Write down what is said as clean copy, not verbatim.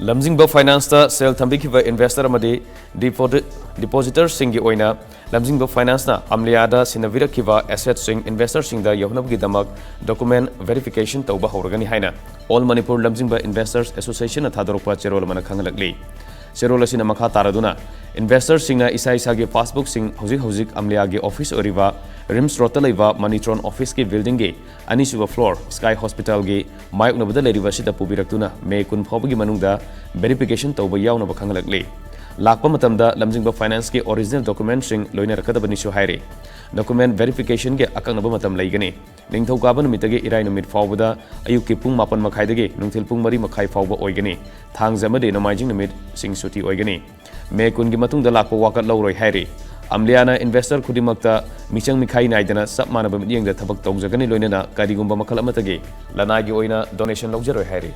Lamjingba Finance Sale Thambikhiba Investor Amadi Depositor Singi Oina Lamjingba Finance na Amlia da Sinavirakhiba Asset Sing Investor Sing da Yohnabgi Damak Document Verification Tauba Horgani Haina All Manipur Lamjingba Investors Association Thadorpa Cherol Mana Khanghalakli Cherol Asina Makha Taraduna Investors Singna Isagi Passbook Sing Hozik Amlia ge Office Oriva Rims Rotalaiva Manitron Office ki building ge Anisuba floor Sky Hospital ge Mayuk Nabada Lerivasita Pubiraktuna May Kun Phobagi Manungda verification Tauba Yaunaba Khanghalakli Lakpa Matamda Lamjingba Finance ki original document sing Loina Rakadabani Haire Document verification ge Akangaba Matam Laigani Ningthaukaban Mitage Irai Numit Fawbada Ayuki Pung Mapan Makaidage Nungtil Pung Mari Makai Fawba Oigani Thang Zamade Namajing Numit Sing Suti Oigani May Kungi Matung the Lakpa Wakat Lowroy Haire Amliana investor Kudimakta Michang Mikai Naidana Submanabam Yang the Tabak Tongzagani Loina Kadigumba Makalamatagi Lanagi Oina donation Logero Haire